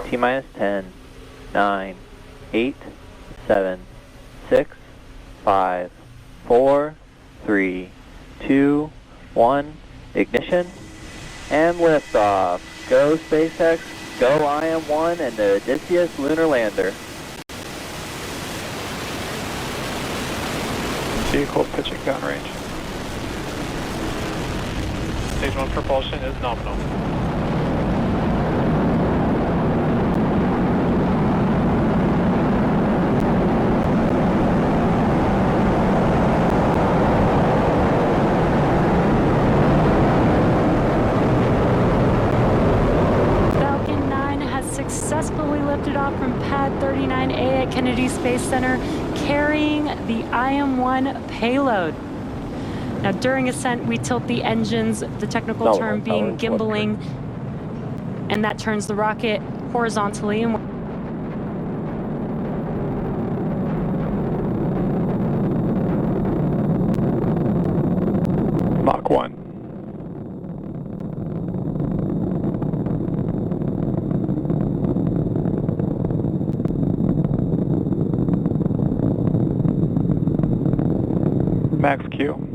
T-minus 10, 9, 8, 7, 6, 5, 4, 3, 2, 1, ignition, and liftoff. Go SpaceX, go IM-1 and the Odysseus lunar lander. Vehicle pitching downrange. Stage 1 propulsion is nominal. Falcon 9 has successfully lifted off from Pad 39A at Kennedy Space Center, carrying the IM-1 payload. Now, during ascent, we tilt the engines, the technical term being gimbaling, and that turns the rocket horizontally. And Mach 1. Max Q.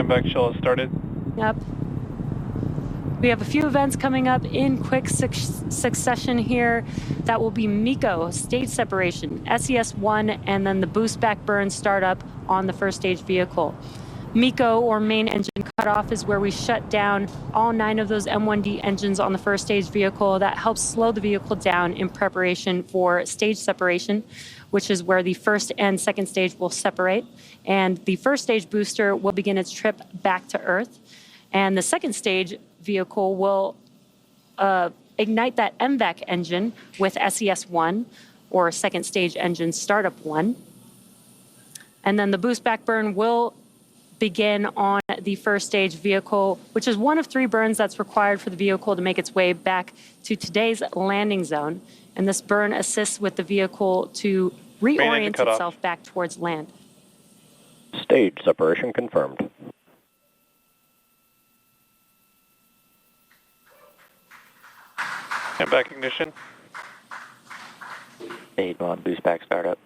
Back shell has started. Yep. We have a few events coming up in quick succession here. That will be MECO, stage separation, SES-1, and then the boost back burn startup on the first stage vehicle. MECO, or main engine cutoff, is where we shut down all 9 of those M1D engines on the first stage vehicle. That helps slow the vehicle down in preparation for stage separation, which is where the first and second stage will separate. And the first stage booster will begin its trip back to Earth. And the second stage vehicle will ignite that MVAC engine with SES-1, or second stage engine startup 1. And then the boost back burn will begin on the first stage vehicle, which is one of 3 burns that's required for the vehicle to make its way back to today's landing zone. And this burn assists with the vehicle to reorient itself back towards land. Stage separation confirmed. And back ignition. Stage 1 boost back startup.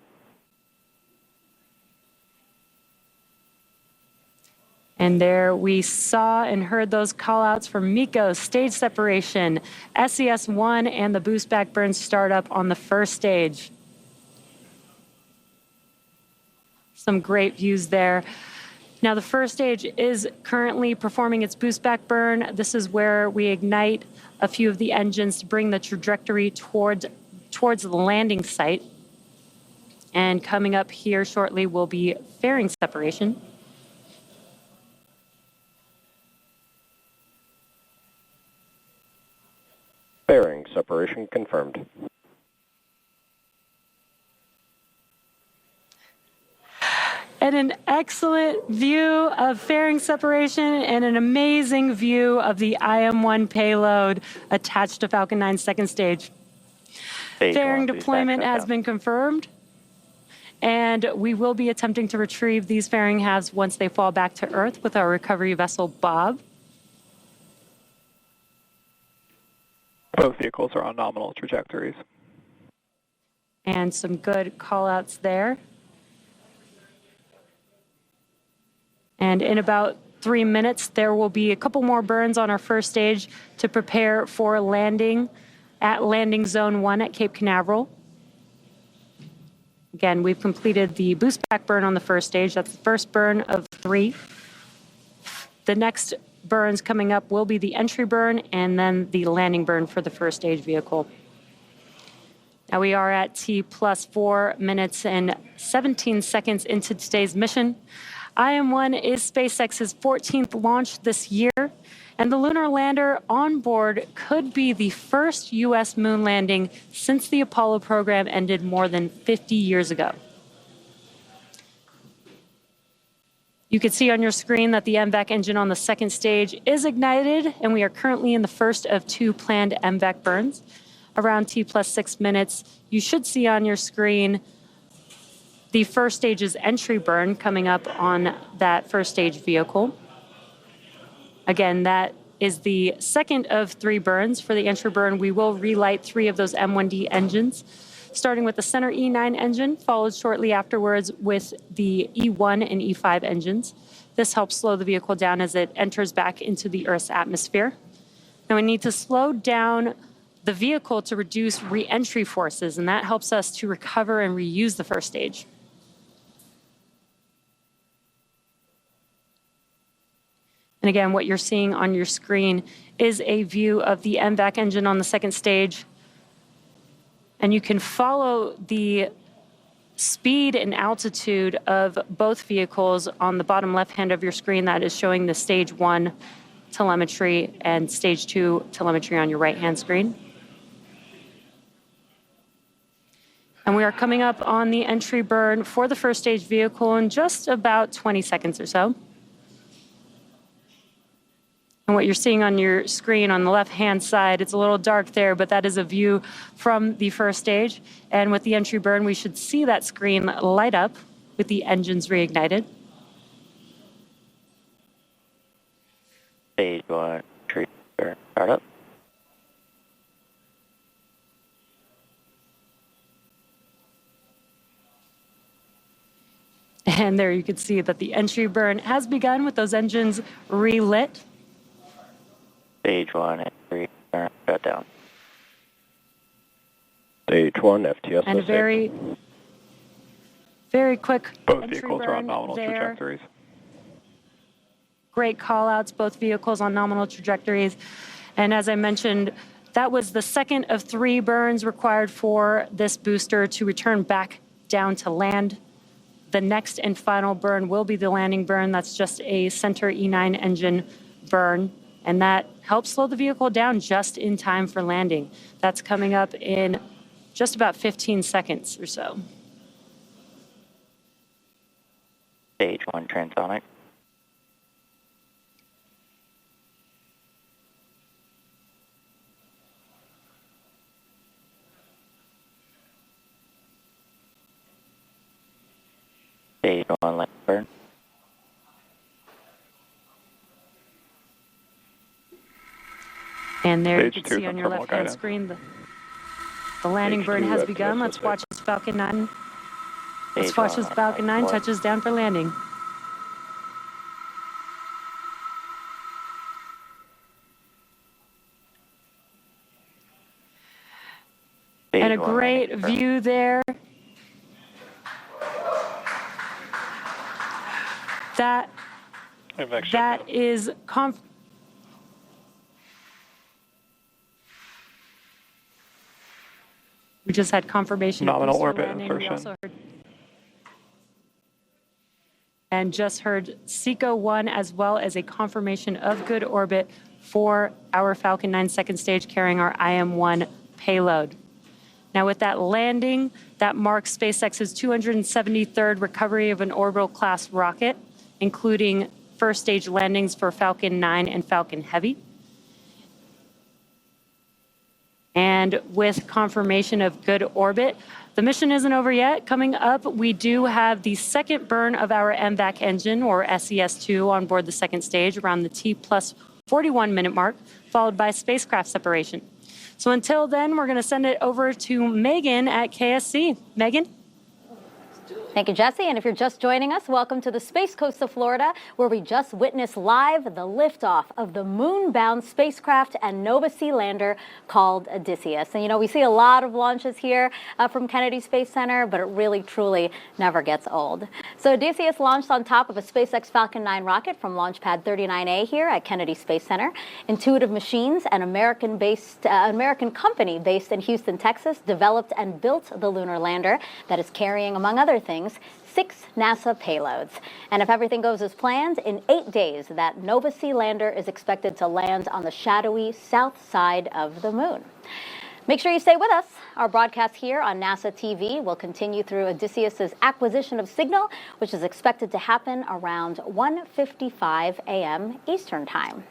And there we saw and heard those call-outs from MECO, stage separation, SES-1, and the boost back burn startup on the first stage. Some great views there. Now, the first stage is currently performing its boost back burn. This is where we ignite a few of the engines to bring the trajectory towards the landing site. And coming up here shortly will be fairing separation. Fairing separation confirmed. And an excellent view of fairing separation and an amazing view of the IM-1 payload attached to Falcon 9's second stage. Fairing deployment has been confirmed, and we will be attempting to retrieve these fairing halves once they fall back to Earth with our recovery vessel, Bob. Both vehicles are on nominal trajectories. And some good call-outs there. And in about 3 minutes, there will be a couple more burns on our first stage to prepare for landing at landing zone 1 at Cape Canaveral. Again, we've completed the boost back burn on the first stage. That's the first burn of 3. The next burns coming up will be the entry burn and then the landing burn for the first stage vehicle. Now we are at T plus 4 minutes and 17 seconds into today's mission. IM-1 is SpaceX's 14th launch this year, and the lunar lander on board could be the first U.S. moon landing since the Apollo program ended more than 50 years ago. You can see on your screen that the MVAC engine on the second stage is ignited, and we are currently in the first of 2 planned MVAC burns. Around T plus 6 minutes, you should see on your screen the first stage's entry burn coming up on that first stage vehicle. Again, that is the second of 3 burns. For the entry burn, we will relight 3 of those M1D engines, starting with the center E9 engine, followed shortly afterwards with the E1 and E5 engines. This helps slow the vehicle down as it enters back into the Earth's atmosphere. Now we need to slow down the vehicle to reduce re-entry forces, and that helps us to recover and reuse the first stage. And again, what you're seeing on your screen is a view of the MVAC engine on the second stage. And you can follow the speed and altitude of both vehicles on the bottom left hand of your screen. That is showing the stage 1 telemetry and stage 2 telemetry on your right hand screen. And we are coming up on the entry burn for the first stage vehicle in just about 20 seconds or so. And what you're seeing on your screen on the left-hand side, it's a little dark there, but that is a view from the first stage. And with the entry burn, we should see that screen light up with the engines reignited. Stage 1, entry burn, start up. And there you can see that the entry burn has begun with those engines relit. Stage 1, entry burn, shut down. Stage 1, FTS. And a very quick Both entry vehicles are on burn nominal there. trajectories. Great call outs, both vehicles on nominal trajectories. And as I mentioned, that was the second of 3 burns required for this booster to return back down to land. The next and final burn will be the landing burn. That's just a center E9 engine burn. And that helps slow the vehicle down just in time for landing. That's coming up in just about 15 seconds or so. Stage 1, transonic. Stage 1, landing burn. And there you Stage can 2 see on your terminal left-hand guidance. screen the landing Stage burn 2 has FTS begun. Let's watch as Falcon 9. Let's Stage watch 1, as Falcon 9 one. touches down for landing. Stage And a 1, great landing burn. view there. That is we just had confirmation Nominal of booster orbit landing. We insertion. also heard and just heard SECO 1 as well as a confirmation of good orbit for our Falcon 9 second stage carrying our IM-1 payload. Now with that landing, that marks SpaceX's 273rd recovery of an orbital class rocket, including first stage landings for Falcon 9 and Falcon Heavy. And with confirmation of good orbit, the mission isn't over yet. Coming up, we do have the second burn of our MVAC engine, or SES-2, on board the second stage around the T plus 41 minute mark, followed by spacecraft separation. So until then, we're going to send it over to Megan at KSC. Megan? Thank you, Jesse. And if you're just joining us, welcome to the Space Coast of Florida, where we just witnessed live the liftoff of the moon-bound spacecraft and Nova Sea lander called Odysseus. And, you know, we see a lot of launches here from Kennedy Space Center, but it really, truly never gets old. So Odysseus launched on top of a SpaceX Falcon 9 rocket from Launch Pad 39A here at Kennedy Space Center. Intuitive Machines, an American company based in Houston, Texas, developed and built the lunar lander that is carrying, among other things, 6 NASA payloads. And if everything goes as planned, in 8 days, that Nova Sea lander is expected to land on the shadowy south side of the moon. Make sure you stay with us. Our broadcast here on NASA TV will continue through Odysseus's acquisition of signal, which is expected to happen around 1:55 a.m. Eastern Time.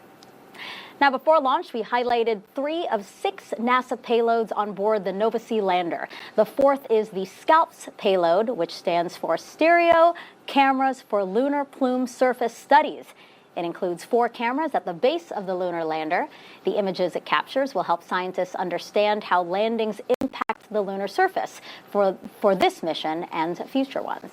Now, before launch, we highlighted 3 of 6 NASA payloads on board the Nova C lander. The 4th is the SCALPS payload, which stands for Stereo Cameras for Lunar Plume Surface Studies. It includes 4 cameras at the base of the lunar lander. The images it captures will help scientists understand how landings impact the lunar surface for this mission and future ones.